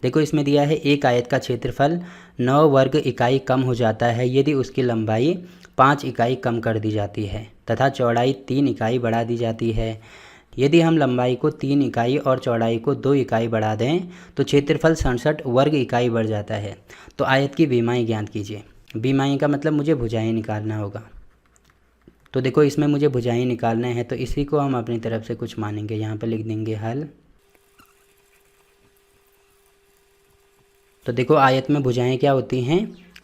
देखो इसमें दिया है एक आयत का क्षेत्रफल 9 वर्ग इकाई कम हो जाता है यदि उसकी लंबाई 5 इकाई कम कर दी जाती है तथा चौड़ाई 3 इकाई बढ़ा दी जाती है। यदि हम लंबाई को 3 इकाई और चौड़ाई को 2 इकाई बढ़ा दें तो क्षेत्रफल 67 वर्ग इकाई बढ़ जाता है। तो आयत की बीमाई ज्ञात कीजिए। बीमाई का मतलब मुझे भुजाएं निकालना होगा। तो देखो इसमें मुझे भुजाएं निकालना है तो इसी को हम अपनी तरफ से कुछ मानेंगे। यहाँ पर लिख देंगे हल। तो देखो आयत में भुजाएं क्या होती हैं,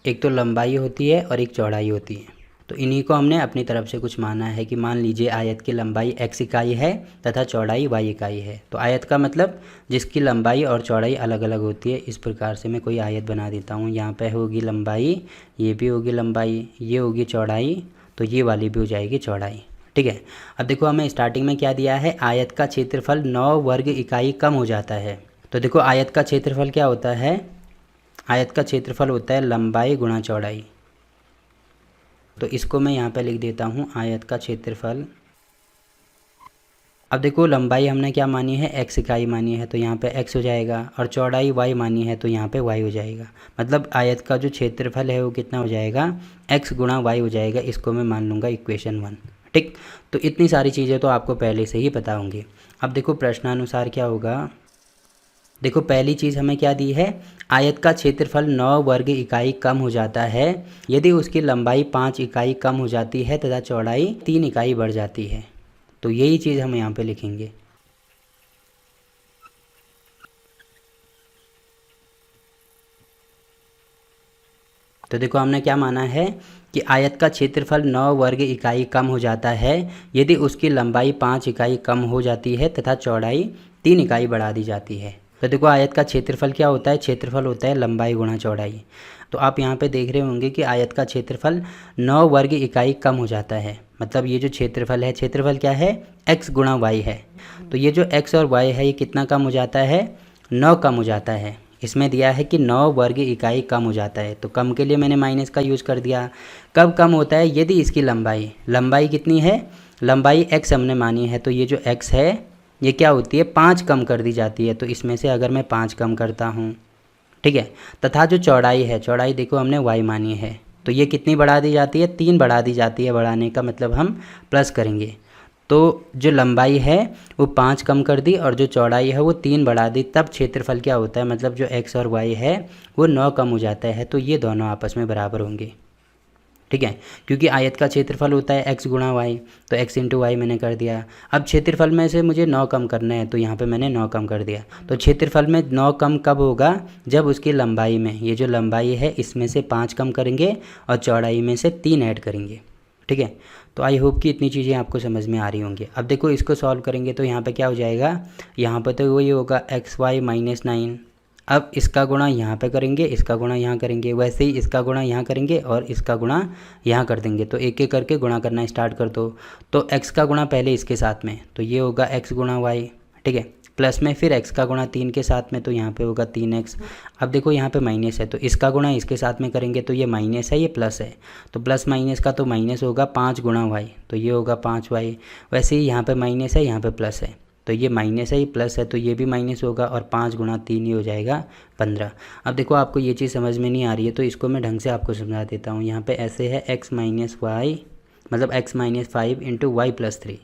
एक तो लंबाई होती है और एक चौड़ाई होती है। तो इन्हीं को हमने अपनी तरफ से कुछ माना है कि मान लीजिए आयत की लंबाई x इकाई है तथा चौड़ाई y इकाई है। तो आयत का मतलब जिसकी लंबाई और चौड़ाई अलग अलग होती है। इस प्रकार से मैं कोई आयत बना देता हूँ। यहाँ पे होगी लंबाई, ये भी होगी लंबाई, ये होगी चौड़ाई, तो ये वाली भी हो जाएगी चौड़ाई। ठीक है। अब देखो हमें स्टार्टिंग में क्या दिया है, आयत का क्षेत्रफल 9 वर्ग इकाई कम हो जाता है। तो देखो आयत का क्षेत्रफल क्या होता है, आयत का क्षेत्रफल होता है लंबाई गुणा चौड़ाई। तो इसको मैं यहाँ पे लिख देता हूँ आयत का क्षेत्रफल। अब देखो लंबाई हमने क्या मानी है, x इकाई मानी है, तो यहाँ पे x हो जाएगा, और चौड़ाई y मानी है तो यहाँ पे y हो जाएगा। मतलब आयत का जो क्षेत्रफल है वो कितना हो जाएगा, x गुणा y हो जाएगा। इसको मैं मान लूँगा इक्वेशन 1। ठीक। तो इतनी सारी चीज़ें तो आपको पहले से ही पता होंगी। अब देखो प्रश्नानुसार क्या होगा। देखो पहली चीज़ हमें क्या दी है, आयत का क्षेत्रफल 9 वर्ग इकाई कम हो जाता है यदि उसकी लंबाई 5 इकाई कम हो जाती है तथा चौड़ाई 3 इकाई बढ़ जाती है। तो यही चीज़ हम यहाँ पे लिखेंगे। तो देखो हमने क्या माना है कि आयत का क्षेत्रफल 9 वर्ग इकाई कम हो जाता है यदि उसकी लंबाई 5 इकाई कम हो जाती है तथा चौड़ाई 3 इकाई बढ़ा दी जाती है। तो देखो आयत का क्षेत्रफल क्या होता है, क्षेत्रफल होता है लंबाई गुणा चौड़ाई। तो आप यहाँ पे देख रहे होंगे कि आयत का क्षेत्रफल 9 वर्ग इकाई कम हो जाता है। मतलब ये जो क्षेत्रफल है, क्षेत्रफल क्या है, x गुणा y है। तो ये जो x और y है ये कितना कम हो जाता है, 9 कम हो जाता है। इसमें दिया है कि 9 वर्ग इकाई कम हो जाता है, तो कम के लिए मैंने माइनस का यूज़ कर दिया। कब कम होता है, यदि इसकी लंबाई कितनी है, लंबाई x हमने मानी है, तो ये जो x है ये क्या होती है, 5 कम कर दी जाती है। तो इसमें से अगर मैं 5 कम करता हूँ, ठीक है, तथा जो चौड़ाई है, चौड़ाई देखो हमने y मानी है, तो ये कितनी बढ़ा दी जाती है, 3 बढ़ा दी जाती है। बढ़ाने का मतलब हम प्लस करेंगे। तो जो लंबाई है वो 5 कम कर दी और जो चौड़ाई है वो 3 बढ़ा दी, तब क्षेत्रफल क्या होता है, मतलब जो x और y है वो 9 कम हो जाता है। तो ये दोनों आपस में बराबर होंगे। ठीक है, क्योंकि आयत का क्षेत्रफल होता है x गुणा y, तो x इंटू वाई मैंने कर दिया। अब क्षेत्रफल में से मुझे 9 कम करना है, तो यहाँ पे मैंने 9 कम कर दिया। तो क्षेत्रफल में 9 कम कब होगा, जब उसकी लंबाई में, ये जो लंबाई है इसमें से 5 कम करेंगे और चौड़ाई में से 3 ऐड करेंगे। ठीक है, तो आई होप कि इतनी चीज़ें आपको समझ में आ रही होंगी। अब देखो इसको सॉल्व करेंगे तो यहाँ पे क्या हो जाएगा, यहाँ पे तो वही होगा xy माइनस 9। अब इसका गुणा यहाँ पे करेंगे, इसका गुणा यहाँ करेंगे, वैसे ही इसका गुणा यहाँ करेंगे और इसका गुणा यहाँ कर देंगे। तो एक एक करके गुणा करना स्टार्ट कर दो। तो x का गुणा पहले इसके साथ में, तो ये होगा x गुणा y। ठीक है, प्लस में फिर x का गुणा 3 के साथ में, तो यहाँ पे होगा 3x। अब देखो यहाँ पे माइनस है, तो इसका गुणा इसके साथ में करेंगे, तो ये माइनस है, ये प्लस है, तो प्लस माइनस का तो माइनस होगा, 5 गुणा y, तो ये होगा 5y। वैसे ही यहाँ पे माइनस है, यहाँ पे प्लस है, तो ये माइनस है, ये प्लस है, तो ये भी माइनस होगा, और 5 गुणा 3 ये हो जाएगा 15। अब देखो आपको ये चीज़ समझ में नहीं आ रही है, तो इसको मैं ढंग से आपको समझा देता हूँ। यहाँ पे ऐसे है x माइनस वाई, मतलब x minus 5 into Y plus 3।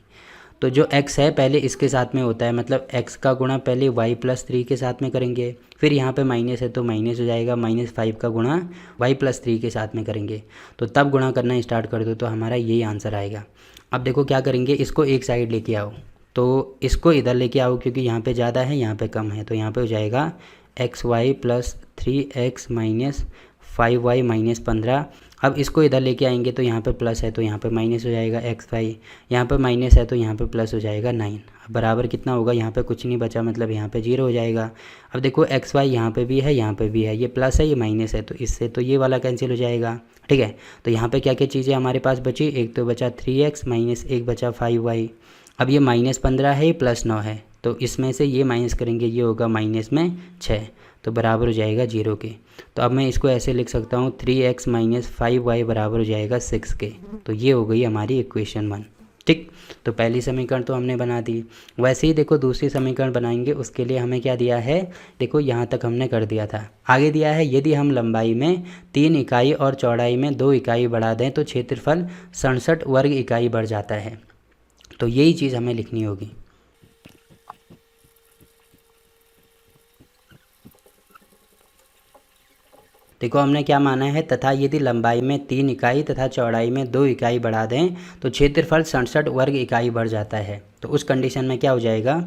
तो जो x है पहले इसके साथ में होता है, मतलब x का गुणा पहले y प्लस 3 के साथ में करेंगे, फिर यहाँ पे माइनस है तो माइनस हो जाएगा, माइनस 5 का गुणा y प्लस 3 के साथ में करेंगे, तो तब गुणा करना स्टार्ट कर दो, तो हमारा यही आंसर आएगा। अब देखो क्या करेंगे, इसको एक साइड लेके आओ, तो इसको इधर लेके आओ, क्योंकि यहाँ पे ज़्यादा है यहाँ पे कम है, तो यहाँ पे हो जाएगा xy plus 3x minus 5y minus 15। अब इसको इधर लेके आएंगे तो यहाँ पे प्लस है तो यहाँ पे माइनस हो जाएगा xy, यहाँ पे माइनस है तो यहाँ पे प्लस हो जाएगा 9। अब बराबर कितना होगा, यहाँ पे कुछ नहीं बचा, मतलब यहाँ पे 0 हो जाएगा। अब देखो xy यहाँ पे भी है, यहाँ पे भी है, ये प्लस है ये माइनस है, तो इससे तो ये वाला कैंसिल हो जाएगा। ठीक है, तो यहाँ पे क्या क्या चीज़ें हमारे पास बची, एक तो बचा 3x माइनस एक बचा 5y। अब ये माइनस 15 है, ये प्लस 9 है, तो इसमें से ये माइनस करेंगे, ये होगा माइनस में 6, तो बराबर हो जाएगा 0 के। तो अब मैं इसको ऐसे लिख सकता हूँ 3x माइनस 5y बराबर हो जाएगा 6 के। तो ये हो गई हमारी इक्वेशन 1। ठीक। तो पहली समीकरण तो हमने बना दी। वैसे ही देखो दूसरी समीकरण बनाएंगे, उसके लिए हमें क्या दिया है, देखो यहाँ तक हमने कर दिया था। आगे दिया है यदि हम लंबाई में 3 इकाई और चौड़ाई में 2 इकाई बढ़ा दें तो क्षेत्रफल 67 वर्ग इकाई बढ़ जाता है। तो यही चीज़ हमें लिखनी होगी। देखो हमने क्या माना है, तथा यदि लंबाई में 3 इकाई तथा चौड़ाई में 2 इकाई बढ़ा दें तो क्षेत्रफल 67 वर्ग इकाई बढ़ जाता है। तो उस कंडीशन में क्या हो जाएगा,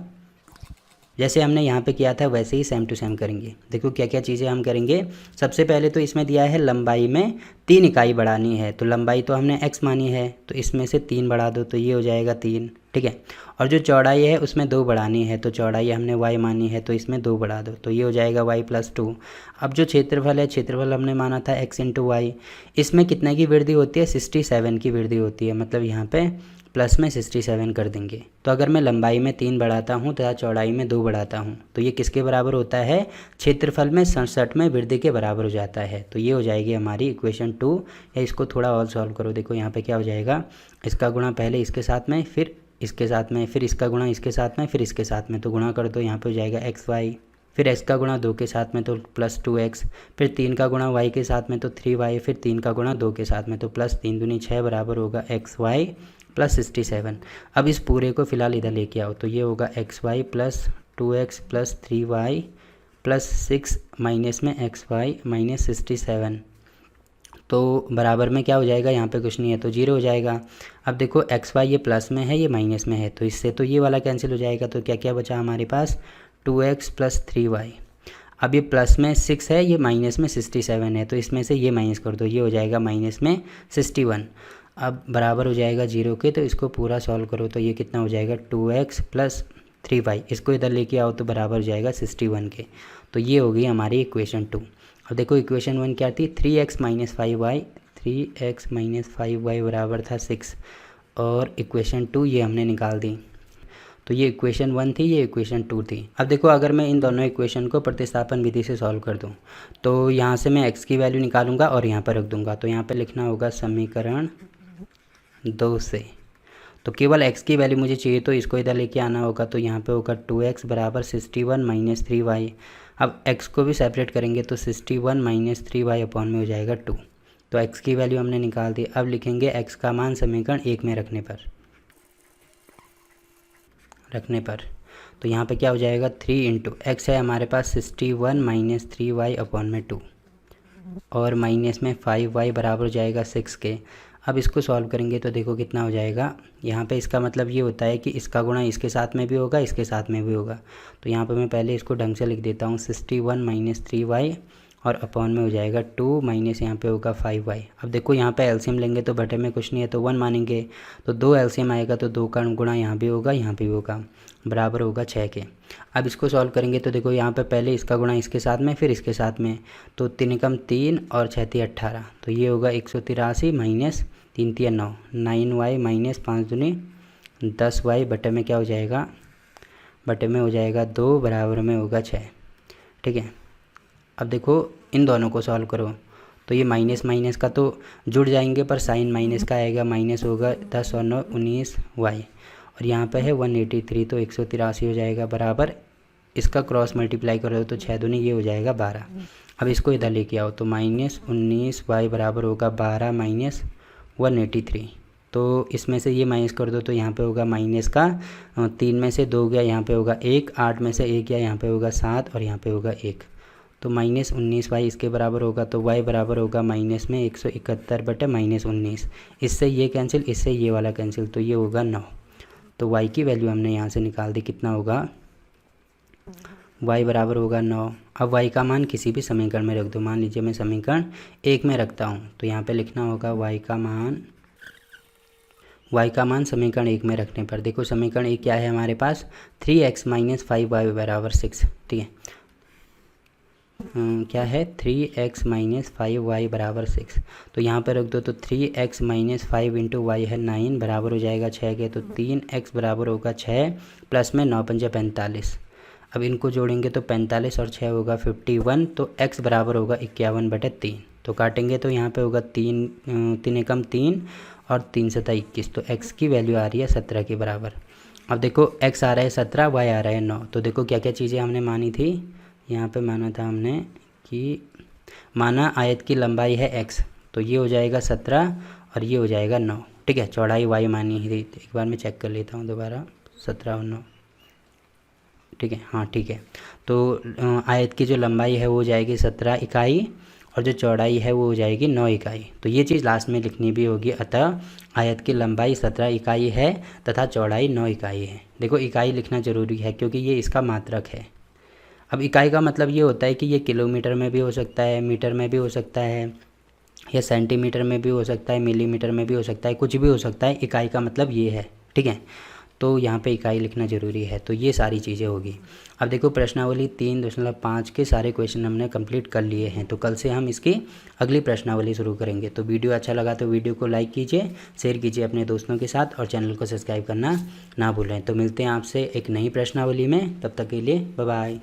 जैसे हमने यहाँ पे किया था वैसे ही सेम टू सेम करेंगे। देखो क्या क्या चीज़ें हम करेंगे। सबसे पहले तो इसमें दिया है लंबाई में 3 इकाई बढ़ानी है, तो लंबाई तो हमने x मानी है, तो इसमें से 3 बढ़ा दो तो ये हो जाएगा 3, ठीक है। और जो चौड़ाई है उसमें 2 बढ़ानी है, तो चौड़ाई हमने y मानी है, तो इसमें 2 बढ़ा दो तो ये हो जाएगा y + 2। अब जो क्षेत्रफल है, क्षेत्रफल हमने माना था x × y। इसमें कितने की वृद्धि होती है, 67 की वृद्धि होती है, मतलब यहाँ पे प्लस में 67 कर देंगे। तो अगर मैं लंबाई में 3 बढ़ाता हूँ तथा चौड़ाई में 2 बढ़ाता हूँ तो ये किसके बराबर होता है, क्षेत्रफल में 67 में वृद्धि के बराबर हो जाता है। तो ये हो जाएगी हमारी इक्वेशन 2। या इसको थोड़ा और सॉल्व करो। देखो यहाँ पे क्या हो जाएगा, इसका गुणा पहले इसके साथ में, फिर इसके साथ में, फिर इसका गुणा इसके साथ में, फिर इसके साथ में, तो गुणा कर दो। यहाँ पे हो जाएगा xy, फिर x का गुणा 2 के साथ में तो +2x, फिर 3 का गुणा y के साथ में तो 3y, फिर 3 का गुणा 2 के साथ में तो +3 दूनी 6 बराबर होगा xy + 67। अब इस पूरे को फिलहाल इधर लेके आओ, तो ये होगा xy + 2x + 3y + 6 माइनस में xy - 67। तो बराबर में क्या हो जाएगा, यहाँ पे कुछ नहीं है तो 0 हो जाएगा। अब देखो xy ये प्लस में है, ये माइनस में है, तो इससे तो ये वाला कैंसिल हो जाएगा। तो क्या क्या बचा हमारे पास, 2x + 3y। अब ये प्लस में 6 है, ये माइनस में 67 है, तो इसमें से ये माइनस कर दो, ये हो जाएगा माइनस में 61। अब बराबर हो जाएगा 0 के, तो इसको पूरा सॉल्व करो तो ये कितना हो जाएगा, 2x + 3y। इसको इधर लेके आओ तो बराबर हो जाएगा 61 के। तो ये हो गई हमारी इक्वेशन 2। अब देखो इक्वेशन 1 क्या थी, 3x - 5y, 3x - 5y बराबर था 6, और इक्वेशन 2 ये हमने निकाल दी। तो ये इक्वेशन 1 थी, ये इक्वेशन 2 थी। अब देखो अगर मैं इन दोनों इक्वेशन को प्रतिस्थापन विधि से सॉल्व कर दूं तो यहाँ से मैं x की वैल्यू निकालूंगा और यहाँ पर रख दूंगा। तो यहाँ पर लिखना होगा समीकरण 2 से, तो केवल x की वैल्यू मुझे चाहिए, तो इसको इधर लेके आना होगा। तो यहाँ पे होगा 2x = 61 - 3y। अब x को भी सेपरेट करेंगे तो 61 - 3y अपॉन में हो जाएगा 2। तो x की वैल्यू हमने निकाल दी। अब लिखेंगे x का मान समीकरण 1 में रखने पर तो यहाँ पे क्या हो जाएगा, 3 × x है हमारे पास 61 - 3y अपॉन में 2, और माइनस में 5y बराबर हो जाएगा 6 के। अब इसको सॉल्व करेंगे तो देखो कितना हो जाएगा, यहाँ पे इसका मतलब ये होता है कि इसका गुणा इसके साथ में भी होगा, इसके साथ में भी होगा। तो यहाँ पे मैं पहले इसको ढंग से लिख देता हूँ, 61 - 3y और अपॉन में हो जाएगा 2 माइनस यहाँ पे होगा 5y। अब देखो यहाँ पे एलसीएम लेंगे तो बटे में कुछ नहीं है तो 1 मानेंगे, तो 2 एलसीएम आएगा तो 2 का गुणा यहाँ भी होगा, यहाँ भी होगा, बराबर होगा 6 के। अब इसको सॉल्व करेंगे तो देखो यहाँ पे पहले इसका गुणा इसके साथ में, फिर इसके साथ में, तो 3 × 3 और 6 × 18, तो ये होगा 183 माइनस 3 × 9, 9y माइनस 5 दूनी 10y बटे में क्या हो जाएगा, बटे में हो जाएगा 2 बराबर में होगा 6, ठीक है। अब देखो इन दोनों को सॉल्व करो तो ये माइनस माइनस का तो जुड़ जाएंगे पर साइन माइनस का आएगा, माइनस होगा 10 और 9 19y, और यहाँ पे है 183 तो 183 हो जाएगा बराबर, इसका क्रॉस मल्टीप्लाई करो तो 6 दूनी ये हो जाएगा 12। अब इसको इधर लेके आओ तो -19y बराबर होगा 12 माइनस 183, तो इसमें से ये माइनस कर दो तो यहाँ पे होगा माइनस का 3 में से 2 गया, यहाँ पे होगा 1, 8 में से 1 गया, यहाँ पे होगा 7 और यहाँ पे होगा 1, तो -19y इसके बराबर होगा। तो y बराबर होगा माइनस में 171 बटे -19, इससे ये कैंसिल, इससे ये वाला कैंसिल, तो ये होगा 9। तो y की वैल्यू हमने यहाँ से निकाल दी, कितना होगा, y बराबर होगा 9। अब y का मान किसी भी समीकरण में रख दो, मान लीजिए मैं समीकरण 1 में रखता हूँ तो यहाँ पे लिखना होगा y का मान समीकरण 1 में रखने पर, देखो समीकरण 1 क्या है हमारे पास, 3x - 5y बराबर 6, ठीक है। क्या है, 3x - 5y बराबर 6, तो यहाँ पर रख दो तो 3x - 5 × y है 9 बराबर हो जाएगा 6 के, तो 3x बराबर होगा 6 प्लस में 9 × 5 = 45। अब इनको जोड़ेंगे तो 45 और 6 होगा 51, तो x बराबर होगा 51 बटे 3, तो काटेंगे तो यहाँ पे होगा 3 × 3 और 3 सतह 21, तो x की वैल्यू आ रही है 17 के बराबर। अब देखो x आ रहा है 17, y आ रहा है 9, तो देखो क्या क्या चीज़ें हमने मानी थी। यहाँ पे माना था हमने कि माना आयत की लंबाई है x, तो ये हो जाएगा 17 और ये हो जाएगा 9, ठीक है। चौड़ाई y मानी थी, एक बार मैं चेक कर लेता हूँ दोबारा, 17 और 9, ठीक है, हाँ ठीक है। तो आयत की जो लंबाई है वो हो जाएगी 17 इकाई और जो चौड़ाई है वो हो जाएगी 9 इकाई। तो ये चीज़ लास्ट में लिखनी भी होगी। अतः आयत की लंबाई 17 इकाई है तथा चौड़ाई 9 इकाई है। देखो इकाई लिखना ज़रूरी है क्योंकि ये इसका मात्रक है। अब इकाई का मतलब ये होता है कि ये किलोमीटर में भी हो सकता है, मीटर में भी हो सकता है, या सेंटीमीटर में भी हो सकता है, मिलीमीटर में भी हो सकता है, कुछ भी हो सकता है। इकाई का मतलब ये है, ठीक है। तो यहाँ पे इकाई लिखना ज़रूरी है। तो ये सारी चीज़ें होगी। अब देखो प्रश्नावली 3.5 के सारे क्वेश्चन हमने कंप्लीट कर लिए हैं। तो कल से हम इसकी अगली प्रश्नावली शुरू करेंगे। तो वीडियो अच्छा लगा तो वीडियो को लाइक कीजिए, शेयर कीजिए अपने दोस्तों के साथ और चैनल को सब्सक्राइब करना ना भूलें। तो मिलते हैं आपसे एक नई प्रश्नावली में, तब तक के लिए बाय बाय।